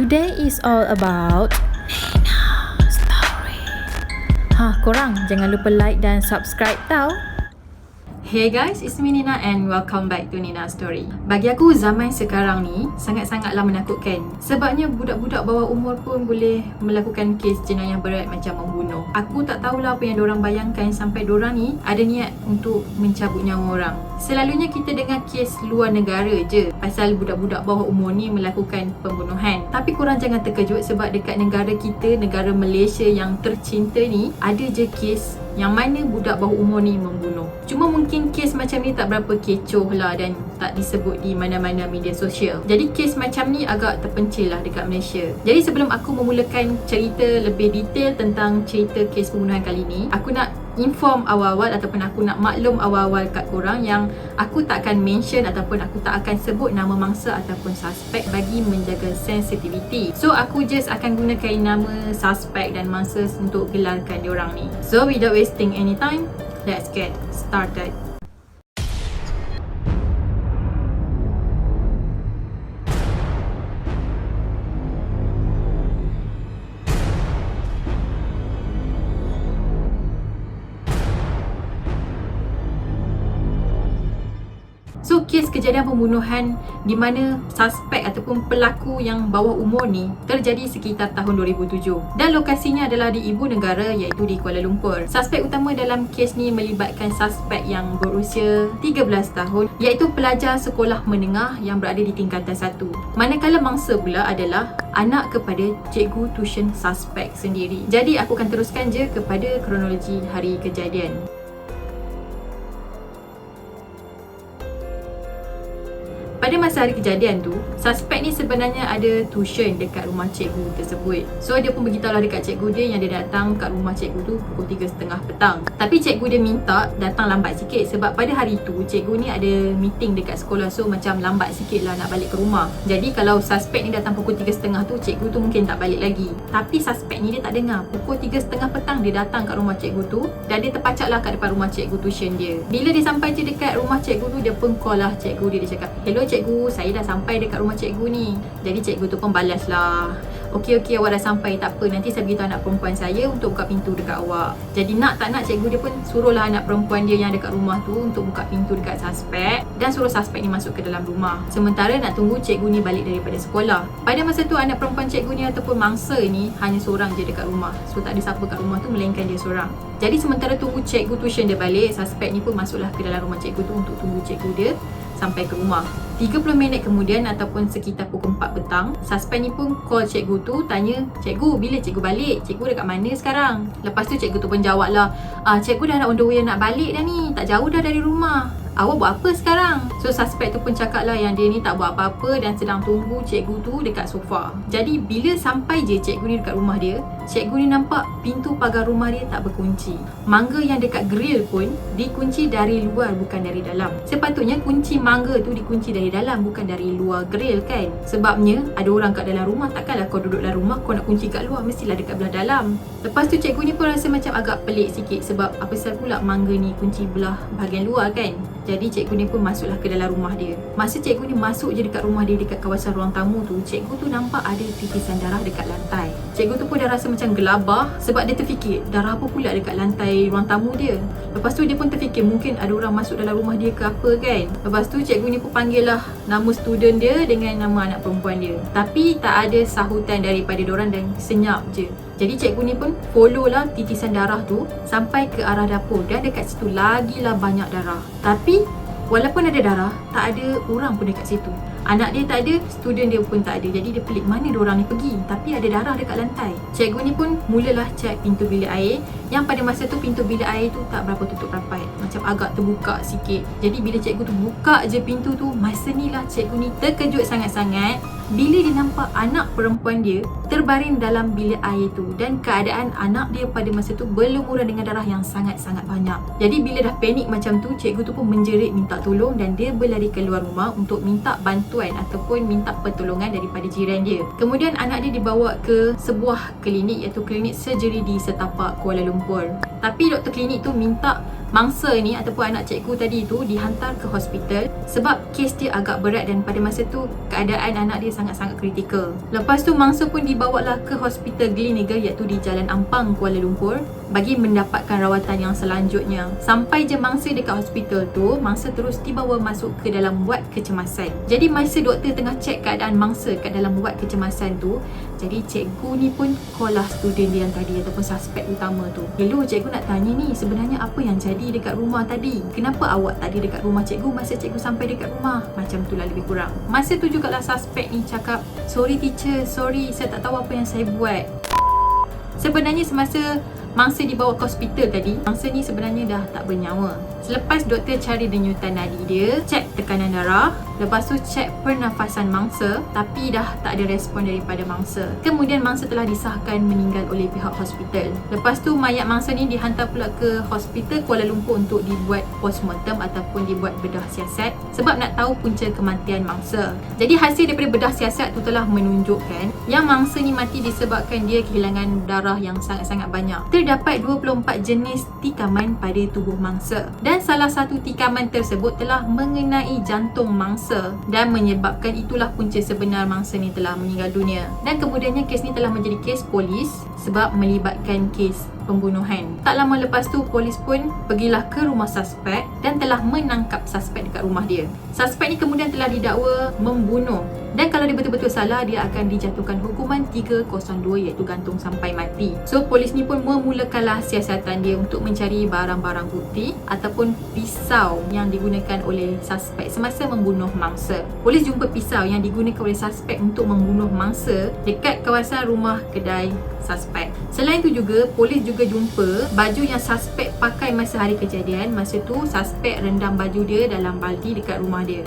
Today is all about Nina Story. Korang jangan lupa like dan subscribe tau. Hey guys, it's me Nina and welcome back to Nina Story. Bagi aku, zaman sekarang ni sangat-sangatlah menakutkan. Sebabnya budak-budak bawah umur pun boleh melakukan kes jenayah berat macam membunuh. Aku tak tahulah apa yang diorang bayangkan sampai diorang ni ada niat untuk mencabut nyawa orang. Selalunya kita dengar kes luar negara je pasal budak-budak bawah umur ni melakukan pembunuhan. Tapi korang jangan terkejut sebab dekat negara kita, negara Malaysia yang tercinta ni, ada je kes yang mana budak bawah umur ni membunuh. Cuma mungkin kes macam ni tak berapa kecoh lah dan tak disebut di mana-mana media sosial. Jadi kes macam ni agak terpencil lah dekat Malaysia. Jadi sebelum aku memulakan cerita lebih detail tentang cerita kes pembunuhan kali ni, aku nak inform awal-awal ataupun aku nak maklum awal-awal kat korang yang aku tak akan mention ataupun aku tak akan sebut nama mangsa ataupun suspek bagi menjaga sensitivity. So aku just akan gunakan nama suspek dan mangsa untuk gelarkan diorang ni. So without wasting any time, let's get started. So, kes kejadian pembunuhan di mana suspek ataupun pelaku yang bawah umur ni terjadi sekitar tahun 2007 dan lokasinya adalah di ibu negara iaitu di Kuala Lumpur. Suspek utama dalam kes ni melibatkan suspek yang berusia 13 tahun iaitu pelajar sekolah menengah yang berada di tingkatan 1. Manakala mangsa pula adalah anak kepada cikgu tuition suspek sendiri. Jadi aku akan teruskan je kepada kronologi hari kejadian. Pada masa hari kejadian tu, suspek ni sebenarnya ada tuition dekat rumah cikgu tersebut. So dia pun beritahulah dekat cikgu dia yang dia datang kat rumah cikgu tu pukul 3.30 petang. Tapi cikgu dia minta datang lambat sikit sebab pada hari tu cikgu ni ada meeting dekat sekolah. So macam lambat sikit lah nak balik ke rumah. Jadi kalau suspek ni datang pukul 3.30 tu, cikgu tu mungkin tak balik lagi. Tapi suspek ni dia tak dengar. Pukul 3.30 petang dia datang kat rumah cikgu tu dan dia terpacak lah kat depan rumah cikgu tuition dia. Bila dia sampai je dekat rumah cikgu tu, dia pun call lah cikgu dia. Dia cakap, "Hello cikgu, saya dah sampai dekat rumah cikgu ni." Jadi cikgu tu pun balas lah, Okey, awak dah sampai, tak apa, nanti saya beritahu anak perempuan saya untuk buka pintu dekat awak." Jadi nak tak nak, cikgu dia pun suruhlah anak perempuan dia yang dekat rumah tu untuk buka pintu dekat suspek dan suruh suspek ni masuk ke dalam rumah. Sementara nak tunggu cikgu ni balik daripada sekolah. Pada masa tu anak perempuan cikgu ni ataupun mangsa ni hanya seorang je dekat rumah. So tak ada siapa kat rumah tu melainkan dia seorang. Jadi sementara tunggu cikgu tuition dia balik, suspek ni pun masuklah ke dalam rumah cikgu tu untuk tunggu cikgu dia sampai ke rumah. 30 minit kemudian ataupun sekitar pukul 4 petang, suspek ni pun call cikgu tu, tanya, "Cikgu, bila cikgu balik? Cikgu dekat mana sekarang?" Lepas tu cikgu tu pun jawab lah, "Cikgu dah nak on the way nak balik dah ni, tak jauh dah dari rumah. Awak buat apa sekarang?" So suspek tu pun cakap lah yang dia ni tak buat apa-apa dan sedang tunggu cikgu tu dekat sofa. Jadi bila sampai je cikgu ni dekat rumah dia, cikgu ni nampak pintu pagar rumah dia tak berkunci. Mangga yang dekat grill pun dikunci dari luar bukan dari dalam. Sepatutnya kunci mangga tu dikunci dari dalam bukan dari luar grill kan. Sebabnya ada orang kat dalam rumah, takkanlah kau duduk dalam rumah kau nak kunci kat luar, mestilah dekat belah dalam. Lepas tu cikgu ni pun rasa macam agak pelik sikit sebab apa pasal pula mangga ni kunci belah bahagian luar kan. Jadi cikgu ni pun masuklah ke dalam rumah dia. Masa cikgu ni masuk je dekat rumah dia dekat kawasan ruang tamu tu, cikgu tu nampak ada titisan darah dekat lantai. Cikgu tu pun dah rasa macam gelabah sebab dia terfikir darah apa pula dekat lantai ruang tamu dia. Lepas tu dia pun terfikir mungkin ada orang masuk dalam rumah dia ke apa kan. Lepas tu cikgu ni pun panggil lah nama student dia dengan nama anak perempuan dia. Tapi tak ada sahutan daripada diorang dan senyap je. Jadi cikgu ni pun follow lah titisan darah tu sampai ke arah dapur dan dekat situ lagilah banyak darah. Tapi walaupun ada darah, tak ada orang pun dekat situ. Anak dia tak ada, student dia pun tak ada. Jadi dia pelik, mana diorang ni pergi? Tapi ada darah dekat lantai. Cikgu ni pun mulalah cek pintu bilik air, yang pada masa tu pintu bilik air tu tak berapa tutup rapat, macam agak terbuka sikit. Jadi bila cikgu tu buka je pintu tu, masa ni lah cikgu ni terkejut sangat-sangat bila dia nampak anak perempuan dia terbaring dalam bilik air tu, dan keadaan anak dia pada masa tu berlumuran dengan darah yang sangat-sangat banyak. Jadi bila dah panik macam tu, cikgu tu pun menjerit minta tolong dan dia berlari keluar rumah untuk minta bantuan ataupun minta pertolongan daripada jiran dia. Kemudian anak dia dibawa ke sebuah klinik, iaitu klinik surgery di setapak Kuala Lumpur. Tapi doktor klinik tu minta mangsa ni ataupun anak cikgu tadi tu dihantar ke hospital sebab kes dia agak berat dan pada masa tu keadaan anak dia sangat-sangat kritikal. Lepas tu mangsa pun dibawalah ke hospital Gleneagles, iaitu di Jalan Ampang, Kuala Lumpur, bagi mendapatkan rawatan yang selanjutnya. Sampai je mangsa dekat hospital tu, mangsa terus dibawa masuk ke dalam ward kecemasan. Jadi masa doktor tengah cek keadaan mangsa kat dalam ward kecemasan tu, jadi cikgu ni pun call lah student dia yang tadi ataupun suspek utama tu. Hello, cikgu nak tanya ni, sebenarnya apa yang jadi dekat rumah tadi? Kenapa awak tak ada dekat rumah cikgu masa cikgu sampai dekat rumah? Macam tu lah lebih kurang. Masa tu jugalah suspek ni cakap, sorry teacher, sorry, saya tak tahu apa yang saya buat. Sebenarnya semasa mangsa dibawa ke hospital tadi, mangsa ni sebenarnya dah tak bernyawa. Selepas doktor cari denyutan nadi dia, cek tekanan darah, lepas tu cek pernafasan mangsa, tapi dah tak ada respon daripada mangsa. Kemudian mangsa telah disahkan meninggal oleh pihak hospital. Lepas tu mayat mangsa ni dihantar pula ke hospital Kuala Lumpur untuk dibuat postmortem ataupun dibuat bedah siasat sebab nak tahu punca kematian mangsa. Jadi hasil daripada bedah siasat tu telah menunjukkan yang mangsa ni mati disebabkan dia kehilangan darah yang sangat-sangat banyak. Terdapat 24 jenis tikaman pada tubuh mangsa dan salah satu tikaman tersebut telah mengenai jantung mangsa dan menyebabkan itulah punca sebenar mangsa ni telah meninggal dunia. Dan kemudiannya kes ni telah menjadi kes polis sebab melibatkan kes pembunuhan. Tak lama lepas tu polis pun pergilah ke rumah suspek dan telah menangkap suspek dekat rumah dia. Suspek ni kemudian telah didakwa membunuh dan kalau dia betul-betul salah, dia akan dijatuhkan hukuman 302 iaitu gantung sampai mati. So polis ni pun memulakanlah siasatan dia untuk mencari barang-barang bukti ataupun pisau yang digunakan oleh suspek semasa membunuh mangsa. Polis jumpa pisau yang digunakan oleh suspek untuk membunuh mangsa dekat kawasan rumah kedai suspek. Selain tu juga, polis juga jumpa baju yang suspek pakai masa hari kejadian. Masa tu suspek rendam baju dia dalam baldi dekat rumah dia.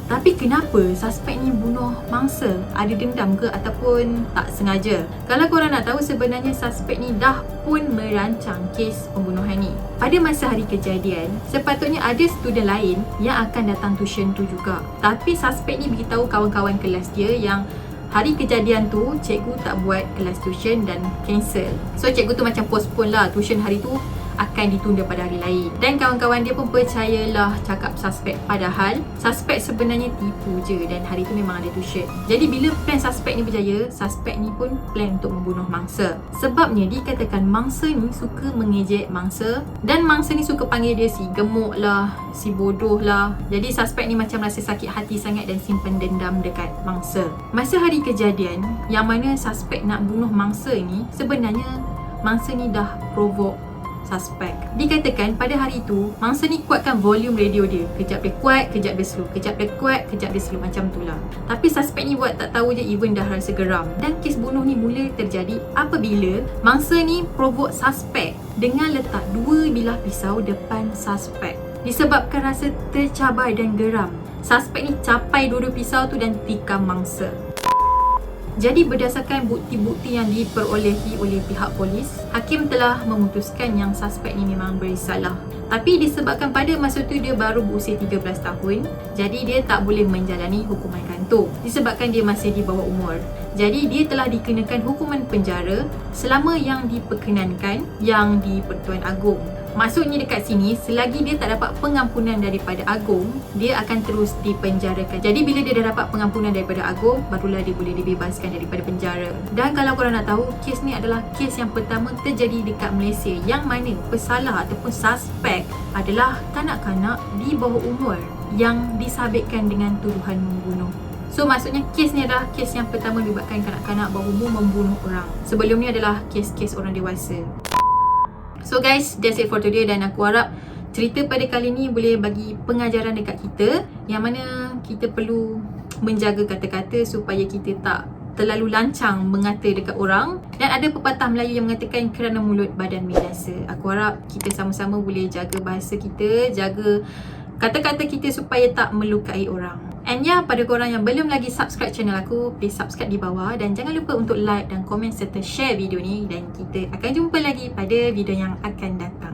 Tapi kenapa suspek ni bunuh mangsa? Ada dendam ke ataupun tak sengaja? Kalau korang nak tahu, sebenarnya suspek ni dah pun merancang kes pembunuhan ni. Pada masa hari kejadian, sepatutnya ada student lain yang akan datang tuition tu juga. Tapi suspek ni beritahu kawan-kawan kelas dia yang hari kejadian tu cikgu tak buat kelas tuition dan cancel. So cikgu tu macam postpone lah tuition hari tu akan ditunda pada hari lain. Dan kawan-kawan dia pun percayalah cakap suspek, padahal suspek sebenarnya tipu je dan hari tu memang ada tuition. Jadi bila plan suspek ni berjaya, suspek ni pun plan untuk membunuh mangsa. Sebabnya dikatakan mangsa ni suka mengejek mangsa dan mangsa ni suka panggil dia si gemuk lah, si bodoh lah. Jadi suspek ni macam rasa sakit hati sangat dan simpan dendam dekat mangsa. Masa hari kejadian yang mana suspek nak bunuh mangsa ni, sebenarnya mangsa ni dah provoke suspek. Dikatakan pada hari tu mangsa ni kuatkan volume radio dia. Kejap dia kuat, kejap dia slow, kejap dia kuat, kejap dia slow, macam tu lah. Tapi suspek ni buat tak tahu je, even dah rasa geram. Dan kes bunuh ni mula terjadi apabila mangsa ni provoke suspek dengan letak 2 bilah pisau depan suspek. Disebabkan rasa tercabar dan geram, suspek ni capai 2 pisau tu dan tikam mangsa. Jadi berdasarkan bukti-bukti yang diperolehi oleh pihak polis, hakim telah memutuskan yang suspek ni memang bersalah. Tapi disebabkan pada masa tu dia baru berusia 13 tahun, jadi dia tak boleh menjalani hukuman gantung disebabkan dia masih di bawah umur. Jadi dia telah dikenakan hukuman penjara selama yang diperkenankan yang di Pertuan Agong. Maksudnya dekat sini, selagi dia tak dapat pengampunan daripada Agong, dia akan terus dipenjarakan. Jadi bila dia dah dapat pengampunan daripada Agong, barulah dia boleh dibebaskan daripada penjara. Dan kalau korang nak tahu, kes ni adalah kes yang pertama terjadi dekat Malaysia yang mana pesalah ataupun suspek adalah kanak-kanak di bawah umur yang disabitkan dengan tuduhan membunuh. So maksudnya kes ni adalah kes yang pertama melibatkan kanak-kanak bawah umur membunuh orang. Sebelum ni adalah kes-kes orang dewasa. So guys, that's it for today dan aku harap cerita pada kali ni boleh bagi pengajaran dekat kita yang mana kita perlu menjaga kata-kata supaya kita tak terlalu lancang mengata dekat orang. Dan ada pepatah Melayu yang mengatakan kerana mulut badan binasa. Aku harap kita sama-sama boleh jaga bahasa kita, jaga kata-kata kita supaya tak melukai orang. And ya, pada korang yang belum lagi subscribe channel aku, please subscribe di bawah dan jangan lupa untuk like dan komen serta share video ni, dan kita akan jumpa lagi pada video yang akan datang.